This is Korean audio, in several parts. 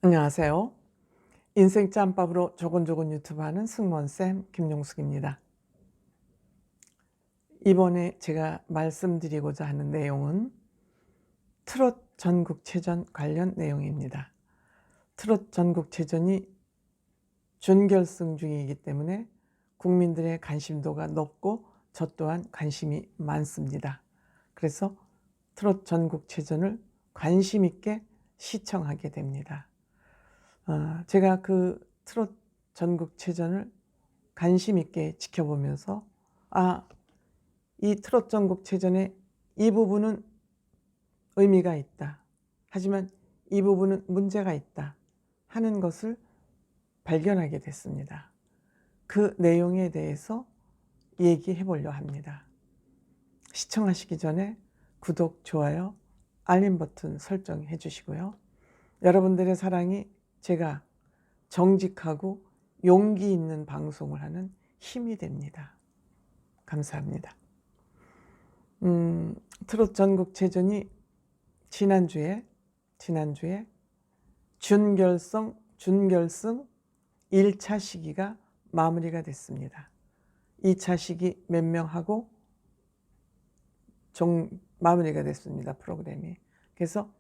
안녕하세요. 인생 짬밥으로 조곤조곤 유튜브 하는 승무원쌤 김용숙입니다. 이번에 제가 말씀드리고자 하는 내용은 트롯 전국체전 관련 내용입니다. 트롯 전국체전이 준결승 중이기 때문에 국민들의 관심도가 높고 저 또한 관심이 많습니다. 그래서 트롯 전국체전을 관심 있게 시청하게 됩니다. 제가 그 트롯 전국체전을 관심 있게 지켜보면서 이 트롯 전국체전에 이 부분은 의미가 있다. 하지만 이 부분은 문제가 있다 하는 것을 발견하게 됐습니다. 그 내용에 대해서 얘기해 보려 합니다. 시청하시기 전에 구독, 좋아요, 알림 버튼 설정해 주시고요. 여러분들의 사랑이 제가 정직하고 용기 있는 방송을 하는 힘이 됩니다. 감사합니다. 트롯 전국체전이 지난주에 준결승 1차 시기가 마무리가 됐습니다. 2차 시기 몇 명 하고 마무리가 됐습니다. 프로그램이. 그래서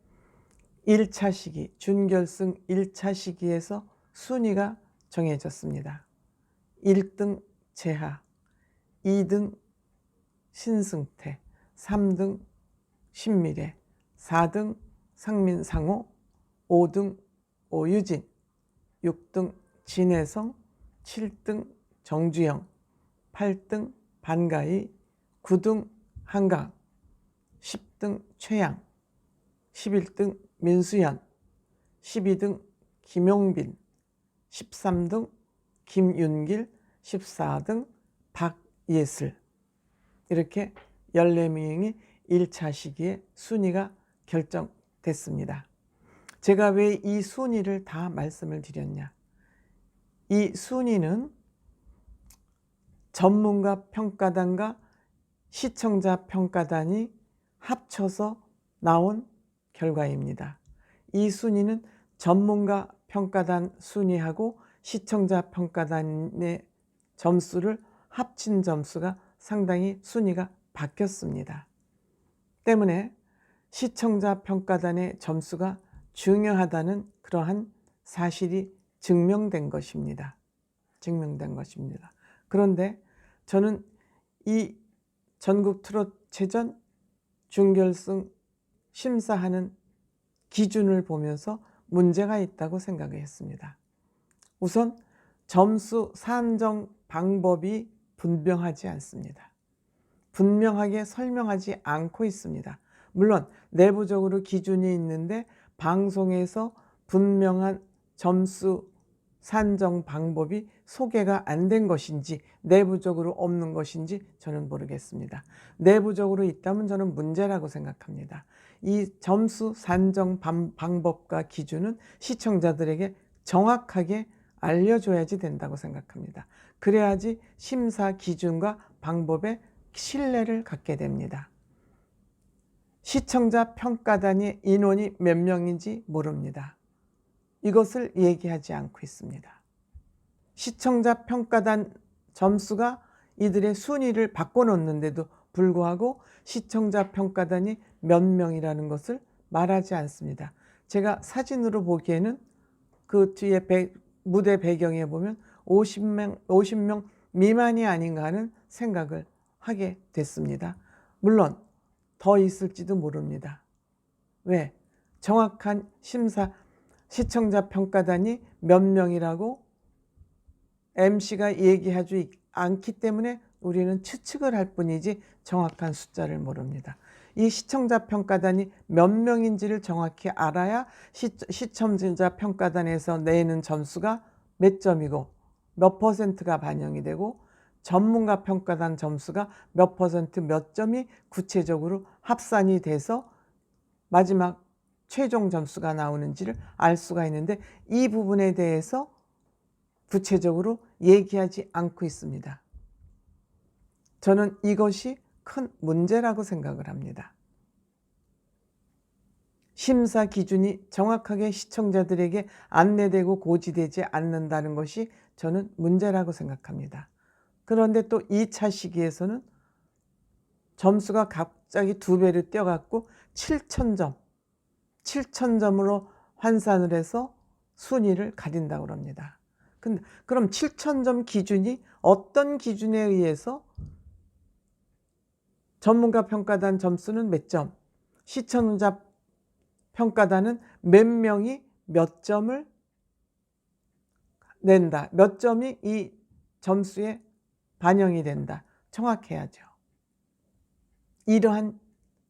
1차 시기, 준결승 1차 시기에서 순위가 정해졌습니다. 1등 재하, 2등 신승태, 3등 신미래, 4등 상민상호, 5등 오유진, 6등 진혜성, 7등 정주영, 8등 반가희, 9등 한강, 10등 최양, 11등 민수연, 12등 김용빈, 13등 김윤길, 14등 박예슬, 이렇게 14명이 1차 시기에 순위가 결정됐습니다. 제가 왜 이 순위를 다 말씀을 드렸냐? 이 순위는 전문가 평가단과 시청자 평가단이 합쳐서 나온 결과입니다. 이 순위는 전문가 평가단 순위하고 시청자 평가단의 점수를 합친 점수가 상당히 순위가 바뀌었습니다. 때문에 시청자 평가단의 점수가 중요하다는 그러한 사실이 증명된 것입니다. 그런데 저는 이 전국 트롯체전 준결승 심사하는 기준을 보면서 문제가 있다고 생각을 했습니다. 우선 점수 산정 방법이 분명하지 않습니다. 분명하게 설명하지 않고 있습니다. 물론 내부적으로 기준이 있는데 방송에서 분명한 점수 산정 방법이 소개가 안 된 것인지 내부적으로 없는 것인지 저는 모르겠습니다. 내부적으로 있다면 저는 문제라고 생각합니다. 이 점수 산정 방법과 기준은 시청자들에게 정확하게 알려줘야지 된다고 생각합니다. 그래야지 심사 기준과 방법에 신뢰를 갖게 됩니다. 시청자 평가단의 인원이 몇 명인지 모릅니다. 이것을 얘기하지 않고 있습니다. 시청자 평가단 점수가 이들의 순위를 바꿔놓는데도 불구하고 시청자 평가단이 몇 명이라는 것을 말하지 않습니다. 제가 사진으로 보기에는 그 뒤에 무대 배경에 보면 50명 미만이 아닌가 하는 생각을 하게 됐습니다. 물론 더 있을지도 모릅니다. 왜? 정확한 시청자 평가단이 몇 명이라고 MC가 얘기하지 않기 때문에 우리는 추측을 할 뿐이지 정확한 숫자를 모릅니다. 이 시청자 평가단이 몇 명인지를 정확히 알아야 시청자 평가단에서 내는 점수가 몇 점이고 몇 퍼센트가 반영이 되고 전문가 평가단 점수가 몇 퍼센트 몇 점이 구체적으로 합산이 돼서 마지막 최종 점수가 나오는지를 알 수가 있는데 이 부분에 대해서 구체적으로 얘기하지 않고 있습니다. 저는 이것이 큰 문제라고 생각을 합니다. 심사 기준이 정확하게 시청자들에게 안내되고 고지되지 않는다는 것이 저는 문제라고 생각합니다. 그런데 또 2차 시기에서는 점수가 갑자기 2배로 뛰어갖고 7,000점으로 환산을 해서 순위를 가린다고 합니다. 근데 그럼 7,000점 기준이 어떤 기준에 의해서 전문가 평가단 점수는 몇 점, 시청자 평가단은 몇 명이 몇 점을 낸다, 몇 점이 이 점수에 반영이 된다, 정확해야죠. 이러한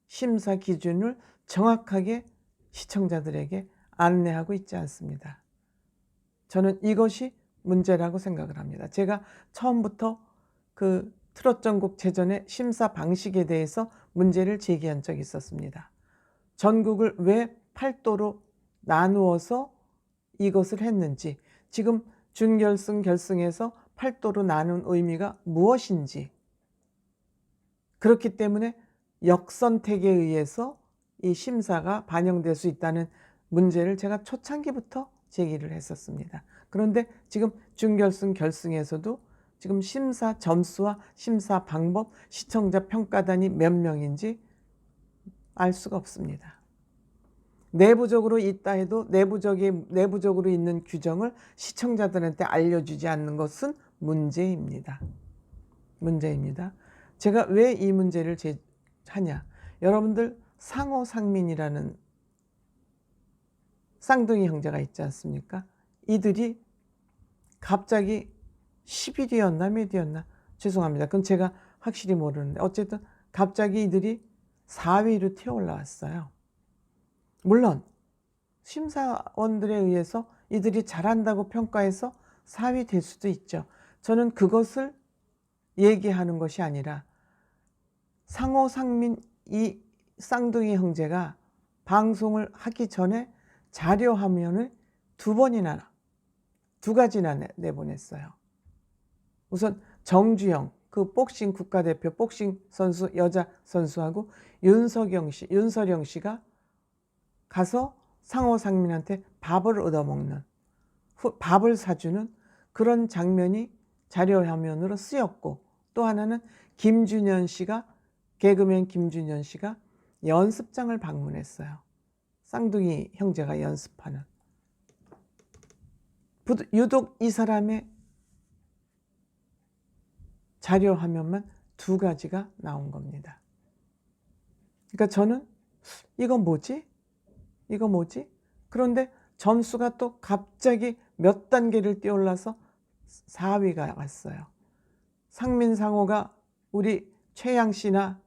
심사 기준을 정확하게 시청자들에게 안내하고 있지 않습니다. 저는 이것이 문제라고 생각을 합니다. 제가 처음부터 그 트롯 전국체전의 심사 방식에 대해서 문제를 제기한 적이 있었습니다. 전국을 왜 8도로 나누어서 이것을 했는지, 지금 준결승, 결승에서 8도로 나눈 의미가 무엇인지, 그렇기 때문에 역선택에 의해서 이 심사가 반영될 수 있다는 문제를 제가 초창기부터 제기를 했었습니다. 그런데 지금 준결승, 결승에서도 지금 심사 점수와 심사 방법, 시청자 평가단이 몇 명인지 알 수가 없습니다. 내부적으로 있다 해도 내부적으로 있는 규정을 시청자들한테 알려주지 않는 것은 문제입니다. 제가 왜 이 문제를 하냐? 여러분들 상호상민이라는 쌍둥이 형제가 있지 않습니까? 이들이 갑자기 10일이었나 몇 일이었나? 죄송합니다. 그건 제가 확실히 모르는데 어쨌든 갑자기 이들이 4위로 튀어 올라왔어요. 물론 심사원들에 의해서 이들이 잘한다고 평가해서 4위 될 수도 있죠. 저는 그것을 얘기하는 것이 아니라 상호상민 이 쌍둥이 형제가 방송을 하기 전에 자료화면을 2번이나 2가지나 내보냈어요. 우선 정주영 그 복싱 국가대표 복싱 선수 여자 선수하고 윤서령 씨가 가서 상호상민한테 밥을 얻어먹는, 밥을 사주는 그런 장면이 자료화면으로 쓰였고, 또 하나는 개그맨 김준현 씨가 연습장을 방문했어요. 쌍둥이 형제가 연습하는. 유독 이 사람의 자료화면만 2가지가 나온 겁니다. 그러니까 저는 이거 뭐지? 그런데 점수가 또 갑자기 몇 단계를 뛰어올라서 4위가 왔어요. 상민상호가 우리 최양 씨나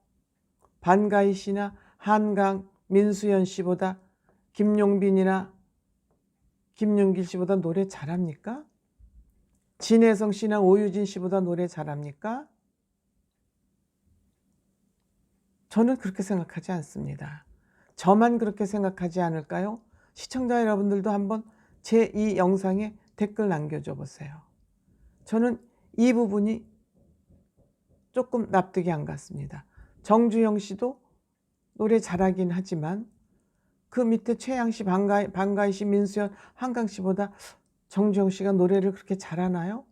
반가희 씨나 한강 민수연 씨보다 김용빈이나 김윤길 씨보다 노래 잘합니까? 진혜성 씨나 오유진 씨보다 노래 잘합니까? 저는 그렇게 생각하지 않습니다. 저만 그렇게 생각하지 않을까요? 시청자 여러분들도 한번 제 이 영상에 댓글 남겨줘 보세요. 저는 이 부분이 조금 납득이 안 갔습니다. 정주영 씨도 노래 잘하긴 하지만 그 밑에 최양 씨, 반가희 씨, 민수연, 한강 씨보다 정주영 씨가 노래를 그렇게 잘하나요?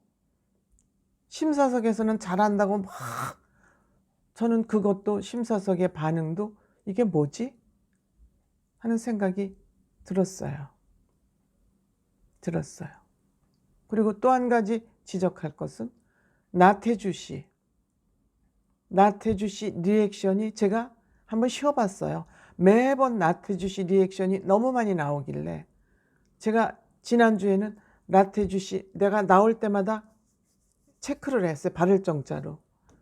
심사석에서는 잘한다고 막, 저는 그것도 심사석의 반응도 이게 뭐지? 하는 생각이 들었어요. 그리고 또 한 가지 지적할 것은 나태주 씨 리액션이 제가 한번 쉬어봤어요. 매번 나태주 씨 리액션이 너무 많이 나오길래 제가 지난주에는 나태주 씨 내가 나올 때마다 체크를 했어요. 발을 정자로.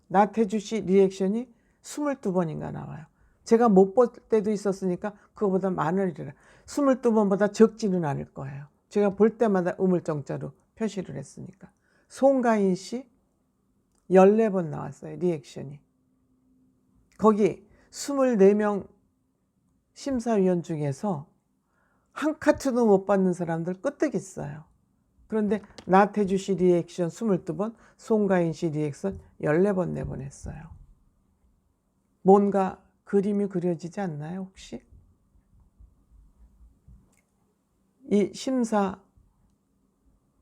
나태주 씨 리액션이 22번인가 나와요. 제가 못 볼 때도 있었으니까 그거보다 많으리라. 22번보다 적지는 않을 거예요. 제가 볼 때마다 우물정자로 표시를 했으니까. 송가인 씨 14번 나왔어요. 리액션이. 거기 24명 심사위원 중에서 한 카트도 못 받는 사람들 끄떡 있어요. 그런데 나태주 씨 리액션 22번, 송가인 씨 리액션 14번 내보냈어요. 뭔가 그림이 그려지지 않나요, 혹시? 이 심사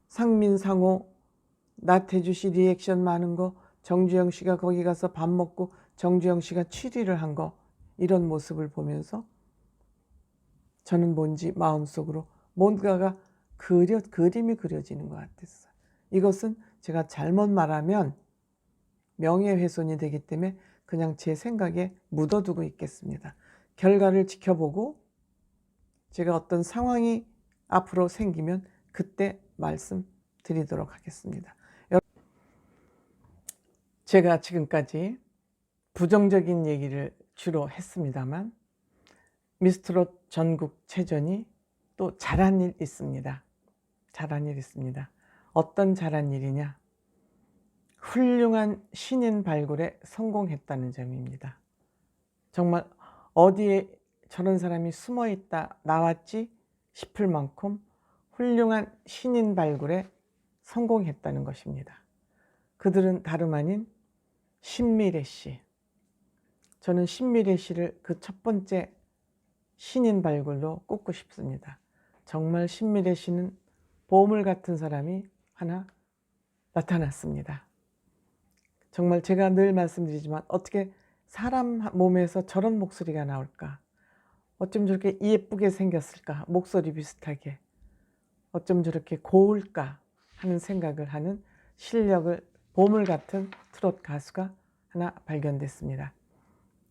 상민상호 나태주 씨 리액션 많은 거, 정주영 씨가 거기 가서 밥 먹고 정주영 씨가 취리를 한 거, 이런 모습을 보면서 저는 뭔지 마음속으로 뭔가가 그림이 그려지는 것 같았어요. 이것은 제가 잘못 말하면 명예훼손이 되기 때문에 그냥 제 생각에 묻어두고 있겠습니다. 결과를 지켜보고 제가 어떤 상황이 앞으로 생기면 그때 말씀드리도록 하겠습니다. 제가 지금까지 부정적인 얘기를 주로 했습니다만 미스트롯 전국체전이 또 잘한 일 있습니다. 잘한 일 있습니다. 어떤 잘한 일이냐? 훌륭한 신인 발굴에 성공했다는 점입니다. 정말 어디에 저런 사람이 숨어있다 나왔지 싶을 만큼 훌륭한 신인 발굴에 성공했다는 것입니다. 그들은 다름 아닌 신미래 씨. 저는 신미래 씨를 그 첫 번째 신인 발굴로 꼽고 싶습니다. 정말 신미래 씨는 보물 같은 사람이 하나 나타났습니다. 정말 제가 늘 말씀드리지만 어떻게 사람 몸에서 저런 목소리가 나올까? 어쩜 저렇게 예쁘게 생겼을까? 목소리 비슷하게. 어쩜 저렇게 고울까? 하는 생각을 하는 실력을 보물 같은 트롯 가수가 하나 발견됐습니다.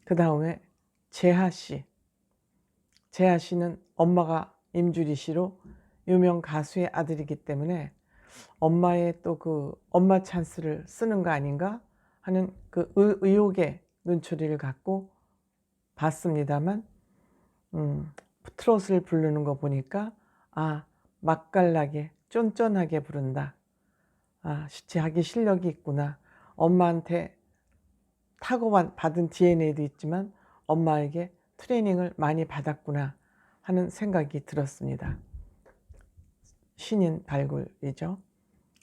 그 다음에 재하 씨. 재하 씨는 엄마가 임주리 씨로 유명 가수의 아들이기 때문에 엄마의 또 그 엄마 찬스를 쓰는 거 아닌가 하는 그 의혹의 눈초리를 갖고 봤습니다만 트롯을 부르는 거 보니까 맛깔나게 쫀쫀하게 부른다. 자기 실력이 있구나. 엄마한테 타고받은 DNA도 있지만 엄마에게 트레이닝을 많이 받았구나 하는 생각이 들었습니다. 신인 발굴이죠.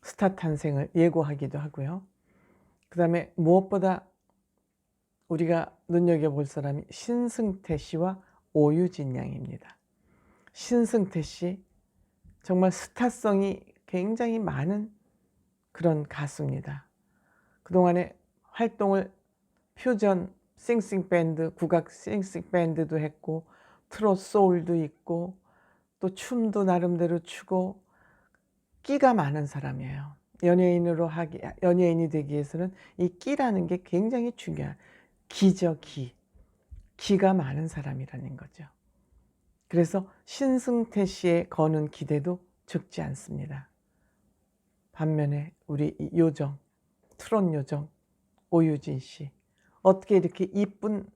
스타 탄생을 예고하기도 하고요. 그 다음에 무엇보다 우리가 눈여겨볼 사람이 신승태 씨와 오유진 양입니다. 신승태 씨 정말 스타성이 굉장히 많은 그런 가수입니다. 그동안에 활동을 퓨전 싱싱밴드, 국악 싱싱밴드도 했고 트롯 소울도 있고 또 춤도 나름대로 추고 끼가 많은 사람이에요. 연예인이 되기 위해서는 이 끼라는 게 굉장히 중요한 기죠, 기. 기가 많은 사람이라는 거죠. 그래서 신승태 씨의 거는 기대도 적지 않습니다. 반면에 우리 요정, 트롯 요정 오유진 씨, 어떻게 이렇게 이쁜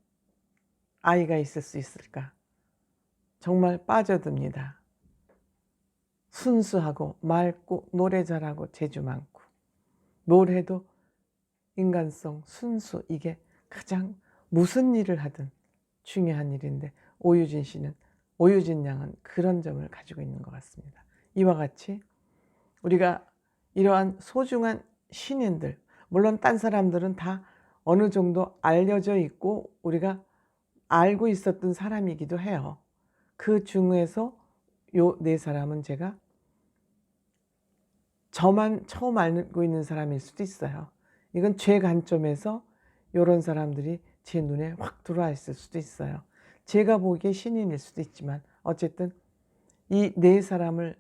아이가 있을 수 있을까? 정말 빠져듭니다. 순수하고 맑고 노래 잘하고 재주 많고 뭘 해도 인간성, 순수, 이게 가장 무슨 일을 하든 중요한 일인데 오유진 양은 그런 점을 가지고 있는 것 같습니다. 이와 같이 우리가 이러한 소중한 신인들, 물론 딴 사람들은 다 어느 정도 알려져 있고 우리가 알고 있었던 사람이기도 해요. 그 중에서 요 네 사람은 제가 저만 처음 알고 있는 사람일 수도 있어요. 이건 제 관점에서 이런 사람들이 제 눈에 확 들어와 있을 수도 있어요. 제가 보기에 신인일 수도 있지만 어쨌든 이 네 사람을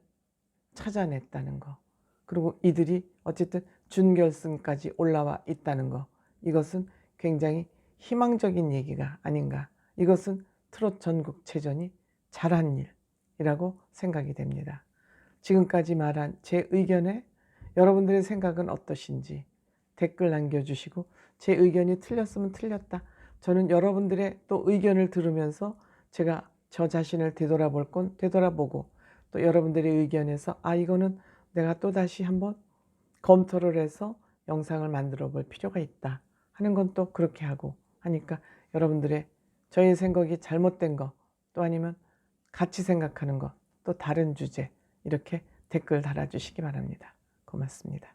찾아냈다는 거, 그리고 이들이 어쨌든 준결승까지 올라와 있다는 거, 이것은 굉장히 희망적인 얘기가 아닌가. 이것은 트롯 전국체전이 잘한 일이라고 생각이 됩니다. 지금까지 말한 제 의견에 여러분들의 생각은 어떠신지 댓글 남겨주시고, 제 의견이 틀렸으면 틀렸다. 저는 여러분들의 또 의견을 들으면서 제가 저 자신을 되돌아볼 건 되돌아보고, 또 여러분들의 의견에서 이거는 내가 또다시 한번 검토를 해서 영상을 만들어 볼 필요가 있다 하는 건 또 그렇게 하고 하니까, 여러분들의 저의 생각이 잘못된 거, 또 아니면 같이 생각하는 거, 또 다른 주제, 이렇게 댓글 달아주시기 바랍니다. 고맙습니다.